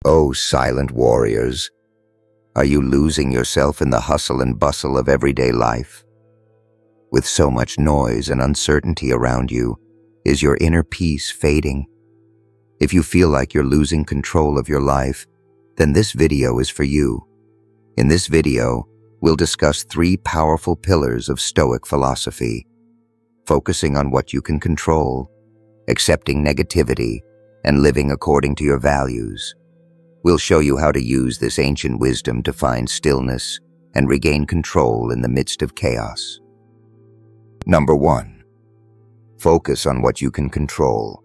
Oh, silent warriors, are you losing yourself in the hustle and bustle of everyday life? With so much noise and uncertainty around you, is your inner peace fading? If you feel like you're losing control of your life, then this video is for you. In this video, we'll discuss 3 powerful pillars of Stoic philosophy, focusing on what you can control, accepting negativity, and living according to your values. We'll show you how to use this ancient wisdom to find stillness and regain control in the midst of chaos. Number 1. Focus on what you can control.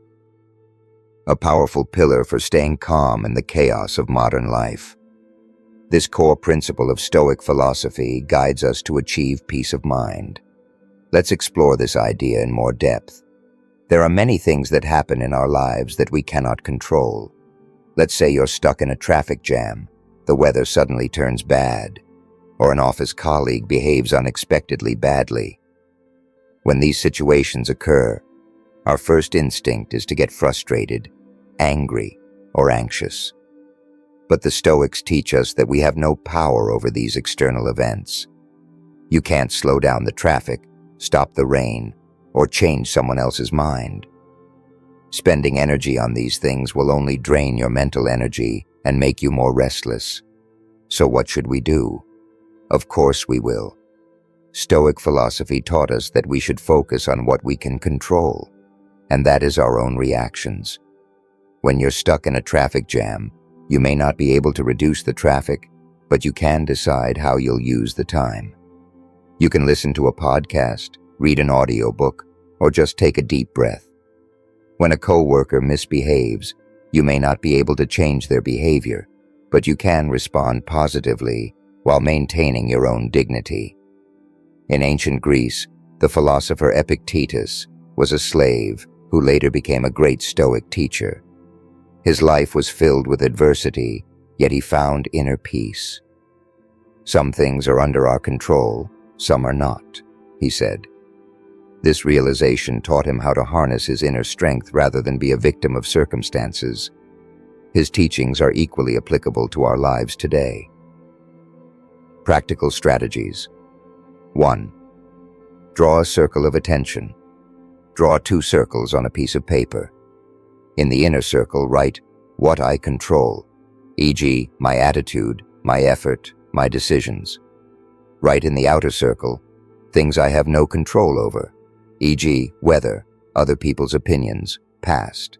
A powerful pillar for staying calm in the chaos of modern life. This core principle of Stoic philosophy guides us to achieve peace of mind. Let's explore this idea in more depth. There are many things that happen in our lives that we cannot control. Let's say you're stuck in a traffic jam, the weather suddenly turns bad, or an office colleague behaves unexpectedly badly. When these situations occur, our first instinct is to get frustrated, angry, or anxious. But the Stoics teach us that we have no power over these external events. You can't slow down the traffic, stop the rain, or change someone else's mind. Spending energy on these things will only drain your mental energy and make you more restless. So what should we do? Of course we will. Stoic philosophy taught us that we should focus on what we can control, and that is our own reactions. When you're stuck in a traffic jam, you may not be able to reduce the traffic, but you can decide how you'll use the time. You can listen to a podcast, read an audiobook, or just take a deep breath. When a coworker misbehaves, you may not be able to change their behavior, but you can respond positively while maintaining your own dignity. In ancient Greece, the philosopher Epictetus was a slave who later became a great Stoic teacher. His life was filled with adversity, yet he found inner peace. Some things are under our control, some are not, he said. This realization taught him how to harness his inner strength rather than be a victim of circumstances. His teachings are equally applicable to our lives today. Practical strategies. 1. Draw a circle of attention. Draw 2 circles on a piece of paper. In the inner circle, write what I control, e.g., my attitude, my effort, my decisions. Write in the outer circle things I have no control over, e.g., weather, other people's opinions, past.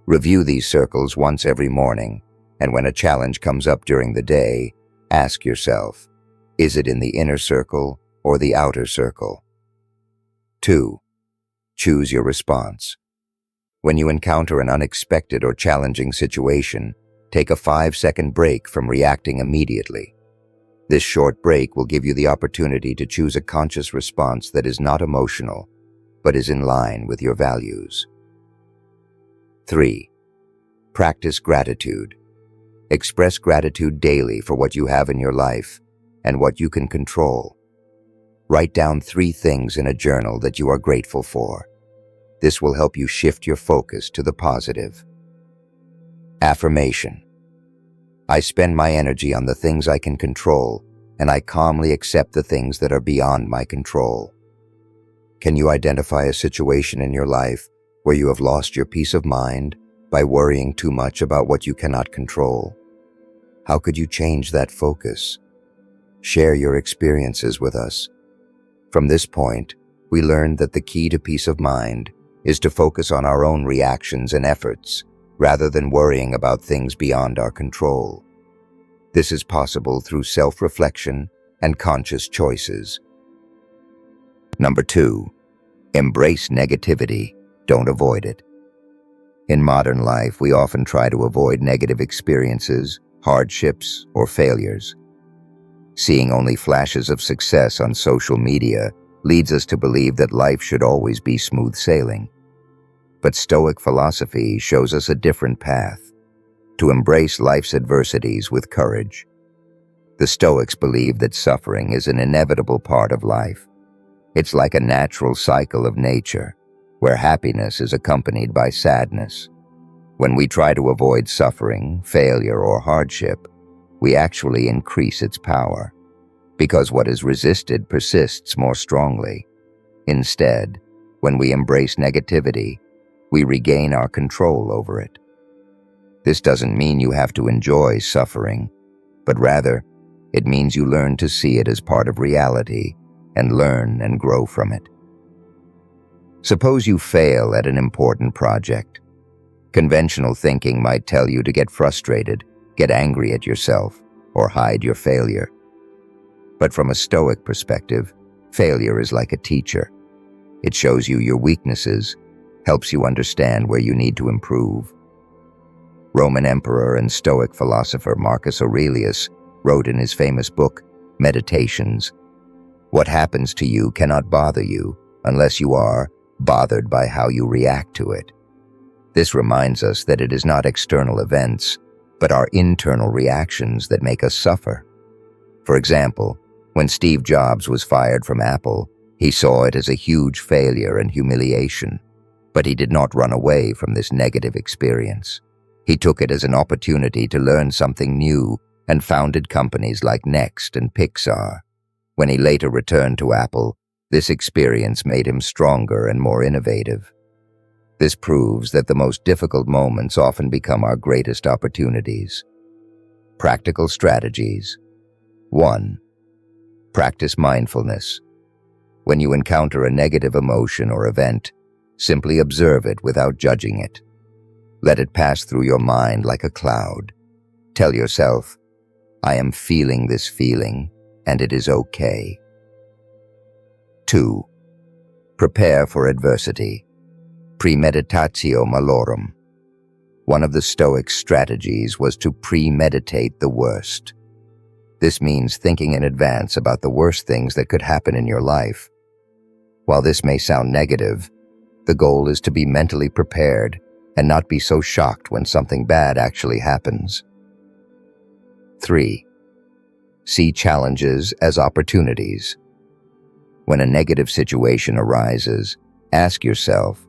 Review these circles once every morning, and when a challenge comes up during the day, ask yourself, is it in the inner circle or the outer circle? 2. Choose your response. When you encounter an unexpected or challenging situation, take a 5-second break from reacting immediately. This short break will give you the opportunity to choose a conscious response that is not emotional, but is in line with your values. 3. Practice gratitude. Express gratitude daily for what you have in your life and what you can control. Write down 3 things in a journal that you are grateful for. This will help you shift your focus to the positive. Affirmation. I spend my energy on the things I can control, and I calmly accept the things that are beyond my control. Can you identify a situation in your life where you have lost your peace of mind by worrying too much about what you cannot control? How could you change that focus? Share your experiences with us. From this point, we learned that the key to peace of mind is to focus on our own reactions and efforts, rather than worrying about things beyond our control. This is possible through self-reflection and conscious choices. Number 2, embrace negativity, don't avoid it. In modern life, we often try to avoid negative experiences, hardships, or failures. Seeing only flashes of success on social media leads us to believe that life should always be smooth sailing. But Stoic philosophy shows us a different path, to embrace life's adversities with courage. The Stoics believe that suffering is an inevitable part of life. It's like a natural cycle of nature, where happiness is accompanied by sadness. When we try to avoid suffering, failure, or hardship, we actually increase its power, because what is resisted persists more strongly. Instead, when we embrace negativity, we regain our control over it. This doesn't mean you have to enjoy suffering, but rather, it means you learn to see it as part of reality and learn and grow from it. Suppose you fail at an important project. Conventional thinking might tell you to get frustrated, get angry at yourself, or hide your failure. But from a Stoic perspective, failure is like a teacher. It shows you your weaknesses, helps you understand where you need to improve. Roman emperor and Stoic philosopher Marcus Aurelius wrote in his famous book, Meditations, "What happens to you cannot bother you unless you are bothered by how you react to it." This reminds us that it is not external events, but our internal reactions that make us suffer. For example, when Steve Jobs was fired from Apple, he saw it as a huge failure and humiliation, but he did not run away from this negative experience. He took it as an opportunity to learn something new and founded companies like Next and Pixar. When he later returned to Apple, this experience made him stronger and more innovative. This proves that the most difficult moments often become our greatest opportunities. Practical strategies. 1. Practice mindfulness. When you encounter a negative emotion or event, simply observe it without judging it. Let it pass through your mind like a cloud. Tell yourself, "I am feeling this feeling, and it is okay." 2. Prepare for adversity. Premeditatio malorum. One of the Stoic strategies was to premeditate the worst. This means thinking in advance about the worst things that could happen in your life. While this may sound negative, the goal is to be mentally prepared and not be so shocked when something bad actually happens. 3. See challenges as opportunities. When a negative situation arises, ask yourself,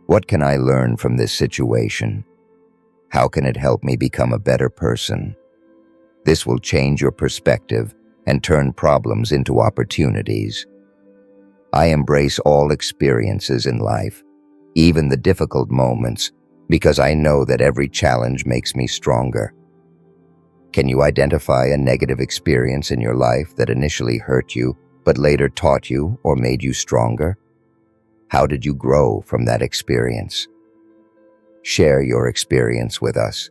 what can I learn from this situation? How can it help me become a better person? This will change your perspective and turn problems into opportunities. I embrace all experiences in life, even the difficult moments, because I know that every challenge makes me stronger. Can you identify a negative experience in your life that initially hurt you, but later taught you or made you stronger? How did you grow from that experience? Share your experience with us.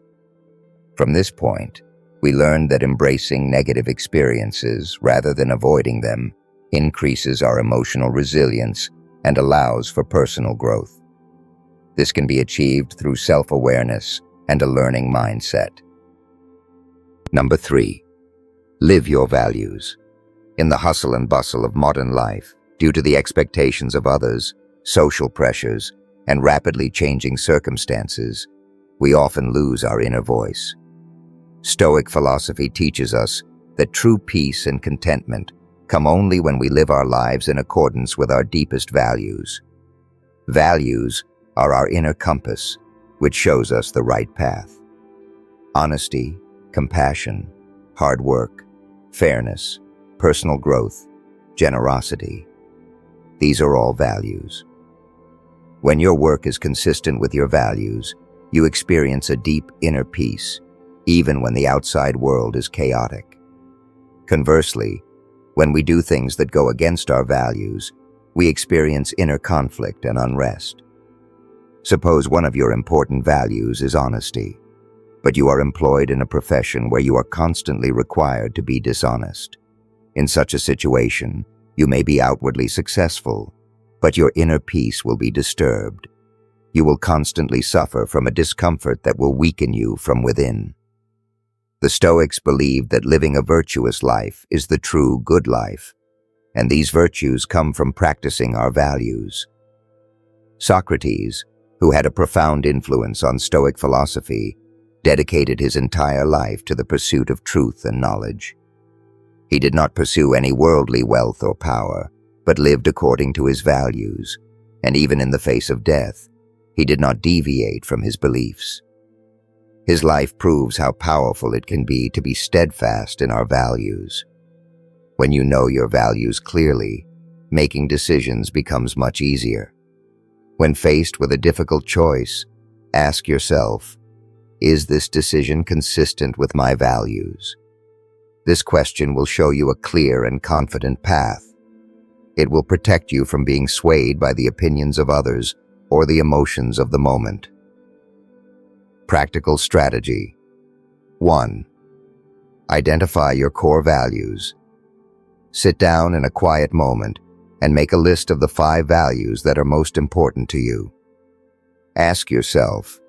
From this point, we learned that embracing negative experiences rather than avoiding them increases our emotional resilience and allows for personal growth. This can be achieved through self-awareness and a learning mindset. Number 3, live your values. In the hustle and bustle of modern life, due to the expectations of others, social pressures, and rapidly changing circumstances, we often lose our inner voice. Stoic philosophy teaches us that true peace and contentment come only when we live our lives in accordance with our deepest values. Values are our inner compass, which shows us the right path. Honesty, compassion, hard work, fairness, personal growth, generosity. These are all values. When your work is consistent with your values, you experience a deep inner peace, even when the outside world is chaotic. Conversely, when we do things that go against our values, we experience inner conflict and unrest. Suppose one of your important values is honesty, but you are employed in a profession where you are constantly required to be dishonest. In such a situation, you may be outwardly successful, but your inner peace will be disturbed. You will constantly suffer from a discomfort that will weaken you from within. The Stoics believed that living a virtuous life is the true good life, and these virtues come from practicing our values. Socrates, who had a profound influence on Stoic philosophy, dedicated his entire life to the pursuit of truth and knowledge. He did not pursue any worldly wealth or power, but lived according to his values, and even in the face of death, He did not deviate from his beliefs. His life proves how powerful it can be to be steadfast in our values. When you know your values clearly, making decisions becomes much easier. When faced with a difficult choice, ask yourself, is this decision consistent with my values? This question will show you a clear and confident path. It will protect you from being swayed by the opinions of others or the emotions of the moment. Practical strategy. 1. Identify your core values. Sit down in a quiet moment and make a list of the 5 values that are most important to you. Ask yourself,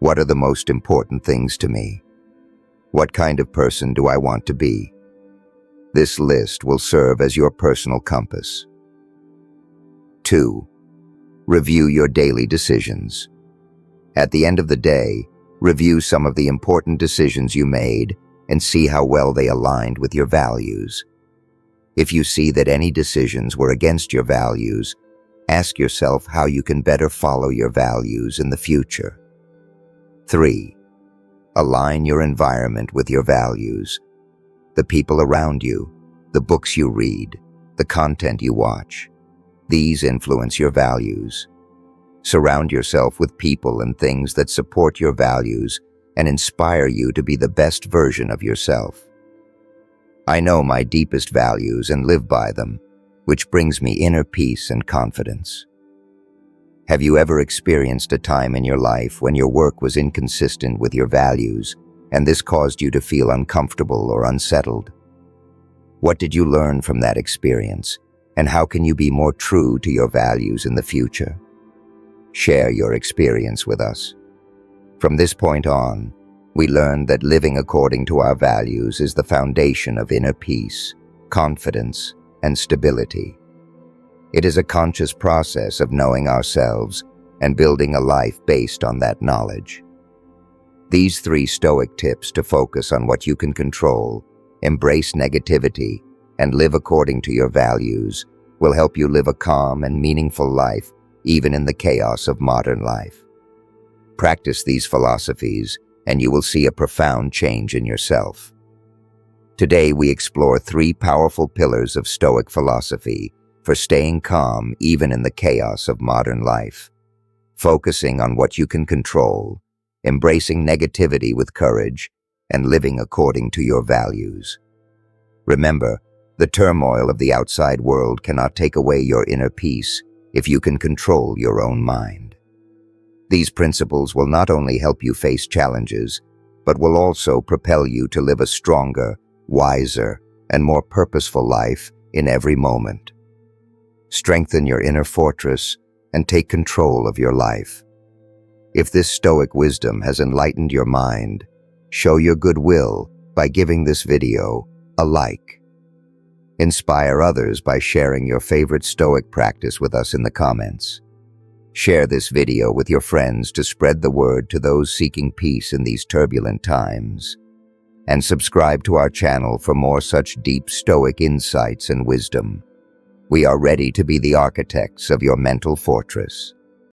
what are the most important things to me? What kind of person do I want to be? This list will serve as your personal compass. 2. Review your daily decisions. At the end of the day, review some of the important decisions you made and see how well they aligned with your values. If you see that any decisions were against your values, ask yourself how you can better follow your values in the future. 3. Align your environment with your values. The people around you, the books you read, the content you watch. These influence your values. Surround yourself with people and things that support your values and inspire you to be the best version of yourself. I know my deepest values and live by them, which brings me inner peace and confidence. Have you ever experienced a time in your life when your work was inconsistent with your values, and this caused you to feel uncomfortable or unsettled? What did you learn from that experience, and how can you be more true to your values in the future? Share your experience with us. From this point on, we learned that living according to our values is the foundation of inner peace, confidence, and stability. It is a conscious process of knowing ourselves and building a life based on that knowledge. These 3 Stoic tips to focus on what you can control, embrace negativity, and live according to your values will help you live a calm and meaningful life even in the chaos of modern life. Practice these philosophies and you will see a profound change in yourself. Today we explore 3 powerful pillars of Stoic philosophy for staying calm even in the chaos of modern life. Focusing on what you can control, embracing negativity with courage, and living according to your values. Remember, the turmoil of the outside world cannot take away your inner peace if you can control your own mind. These principles will not only help you face challenges, but will also propel you to live a stronger, wiser, and more purposeful life in every moment. Strengthen your inner fortress and take control of your life. If this Stoic wisdom has enlightened your mind, show your goodwill by giving this video a like. Inspire others by sharing your favorite Stoic practice with us in the comments. Share this video with your friends to spread the word to those seeking peace in these turbulent times. And subscribe to our channel for more such deep Stoic insights and wisdom. We are ready to be the architects of your mental fortress.